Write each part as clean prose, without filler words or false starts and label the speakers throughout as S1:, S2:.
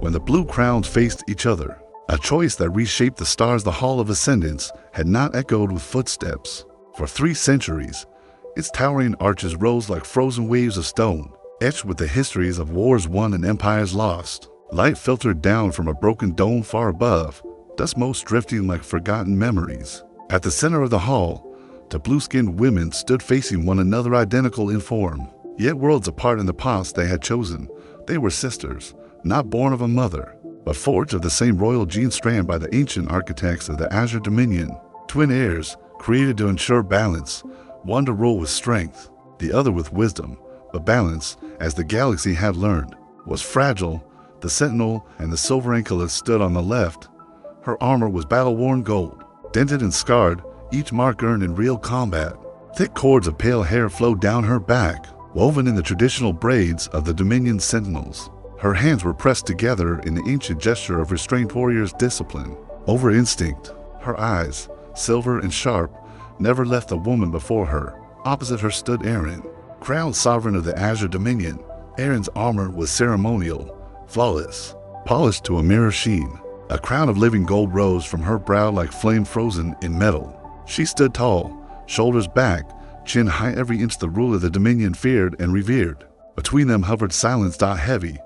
S1: when the blue crowns faced each other. A choice that reshaped the stars. The Hall of Ascendance had not echoed with footsteps. For 3 centuries, its towering arches rose like frozen waves of stone, etched with the histories of wars won and empires lost. Light filtered down from a broken dome far above, dust motes drifting like forgotten memories. At the center of the hall, 2 blue-skinned women stood facing one another, identical in form, yet worlds apart in the paths they had chosen. They were sisters, not born of a mother, but forged of the same royal gene strand by the ancient architects of the Azure Dominion. Twin heirs, created to ensure balance, one to rule with strength, the other with wisdom. But balance, as the galaxy had learned, was fragile. The Sentinel and the Silver Ankylos stood on the left. Her armor was battle-worn gold, dented and scarred, each mark earned in real combat. Thick cords of pale hair flowed down her back, woven in the traditional braids of the Dominion Sentinels. Her hands were pressed together in the ancient gesture of restrained warriors' discipline. Over instinct, her eyes, silver and sharp, never left the woman before her. Opposite her stood Aaron, crowned sovereign of the Azure Dominion. Aaron's armor was ceremonial, flawless, polished to a mirror sheen. A crown of living gold rose from her brow like flame frozen in metal. She stood tall, shoulders back, chin high. Every inch the ruler of the Dominion feared and revered. Between them hovered silence, heavy,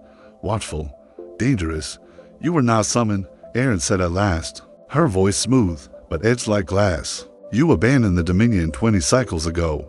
S1: watchful, dangerous. "You were not summoned," Aaron said at last, her voice smooth but edged like glass. "You abandoned the Dominion 20 cycles ago."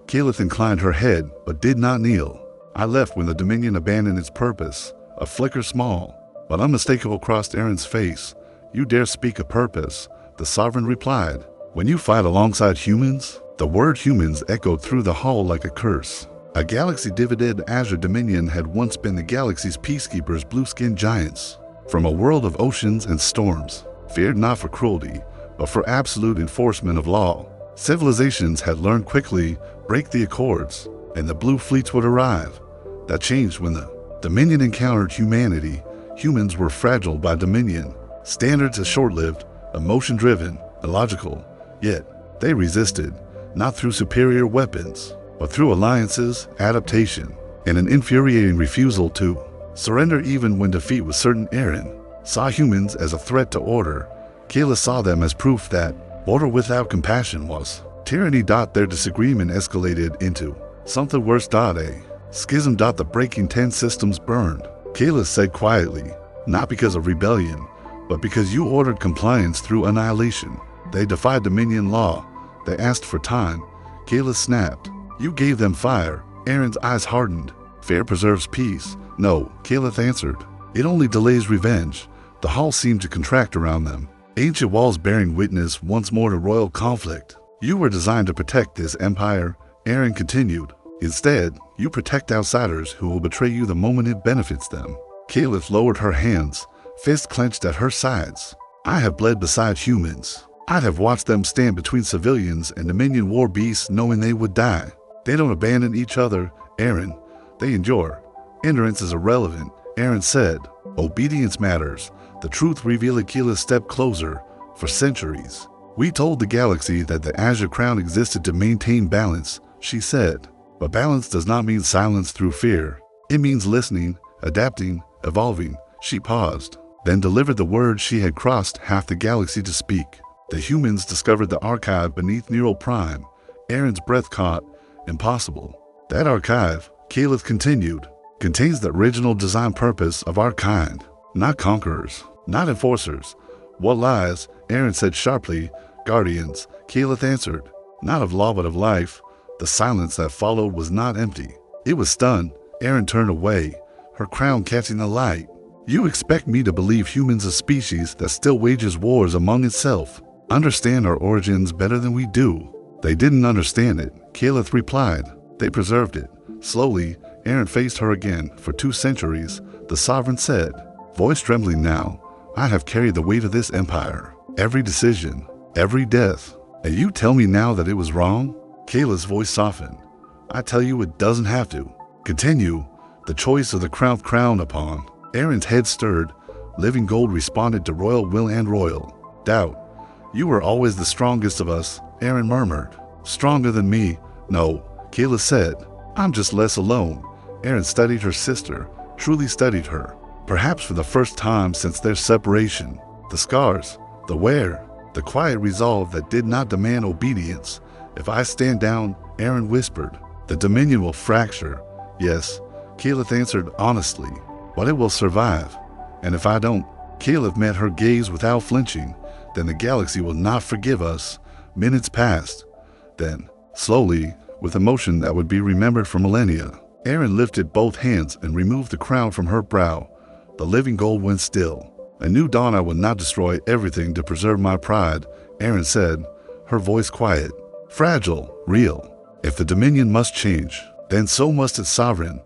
S1: Keyleth inclined her head but did not kneel. "I left when the Dominion abandoned its purpose." A flicker small but unmistakable crossed Aaron's face. "You dare speak of purpose?" the Sovereign replied. "When you fight alongside humans?" The word humans echoed through the hall like a curse. A galaxy-divided Azure Dominion had once been the galaxy's peacekeepers, blue-skinned giants. From a world of oceans and storms, feared not for cruelty, but for absolute enforcement of law. Civilizations had learned quickly, break the accords, and the blue fleets would arrive. That changed when the Dominion encountered humanity. Humans were fragile by Dominion. Standards as short-lived, emotion-driven, illogical. Yet, they resisted, not through superior weapons, but through alliances, adaptation, and an infuriating refusal to surrender even when defeat was certain. Aaron saw humans as a threat to order. Kayla saw them as proof that order without compassion was tyranny. Their disagreement escalated into something worse. A schism. The breaking 10 systems burned. Kayla said quietly, "Not because of rebellion, but because you ordered compliance through annihilation. They defied Dominion law. They asked for time." Kayla snapped. "You gave them fire." Aaron's eyes hardened. "Fear preserves peace." "No," Kayla answered. "It only delays revenge." The hall seemed to contract around them, ancient walls bearing witness once more to royal conflict. "You were designed to protect this empire," Aaron continued. "Instead, you protect outsiders who will betray you the moment it benefits them." Kayla lowered her hands, fists clenched at her sides. "I have bled beside humans. I'd have watched them stand between civilians and Dominion war beasts knowing they would die. They don't abandon each other, Aaron. They endure." "Endurance is irrelevant," Aaron said. "Obedience matters." The truth revealed. Kayla stepped closer. "For centuries, we told the galaxy that the Azure Crown existed to maintain balance," she said. "But balance does not mean silence through fear. It means listening, adapting, evolving." She paused, then delivered the words she had crossed half the galaxy to speak. "The humans discovered the archive beneath Neural Prime." Aaron's breath caught. "Impossible." "That archive," Kayla continued, "contains the original design purpose of our kind. Not conquerors, not enforcers." "What lies?" Aaron said sharply. "Guardians," Kayla answered. "Not of law but of life." The silence that followed was not empty. It was stunned. Aaron turned away, her crown catching the light. "You expect me to believe humans a species that still wages wars among itself, understand our origins better than we do?" "They didn't understand it," Kayla replied. "They preserved it." Slowly, Aaron faced her again. "For 2 centuries, the Sovereign said, voice trembling now, I have carried the weight of this empire. Every decision, every death. And you tell me now that it was wrong?" Kayla's voice softened. "I tell you it doesn't have to. Continue. The choice of the crown upon." Aaron's head stirred. Living gold responded to royal will and royal doubt. "You were always the strongest of us," Aaron murmured. "Stronger than me?" "No," Kayla said. "I'm just less alone." Aaron studied her sister, truly studied her. perhaps for the first time since their separation. The scars, the wear, the quiet resolve that did not demand obedience. If I stand down, Aaron whispered, the Dominion will fracture. Yes, Keyleth answered honestly, but it will survive. And if I don't, Keyleth met her gaze without flinching, then the galaxy will not forgive us. Minutes passed. Then, slowly, with emotion that would be remembered for millennia, Aaron lifted both hands and removed the crown from her brow. The living gold went still. A new dawn. I would not destroy everything to preserve my pride, Aaron said, her voice quiet, fragile, real. If the Dominion must change, then so must its sovereign.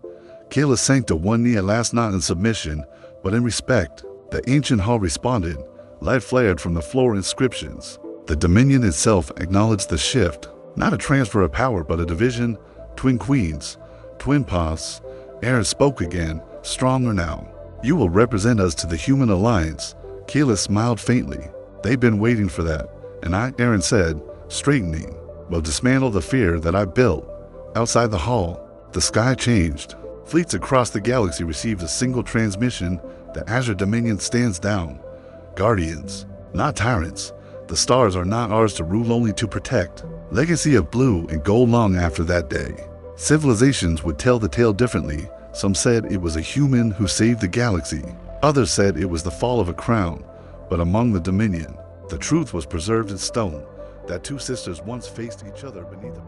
S1: Keyleth sank to one knee at last, not in submission, but in respect. The ancient hall responded. Light flared from the floor. Inscriptions. The Dominion itself acknowledged the shift. Not a transfer of power, but a division. Twin queens, twin paths. Aaron spoke again, stronger now. You will represent us to the human alliance. Keyleth smiled faintly. They've been waiting for that. And I, Aaron said, straightening, will dismantle the fear that I built. Outside the hall, the sky changed. Fleets across the galaxy received a single transmission. The Azure Dominion stands down. Guardians, not tyrants. The stars are not ours to rule, only to protect. Legacy of blue and gold. Long after that day, civilizations would tell the tale differently. Some said it was a human who saved the galaxy. Others said it was the fall of a crown. But among the Dominion, the truth was preserved in stone, that two sisters once faced each other beneath a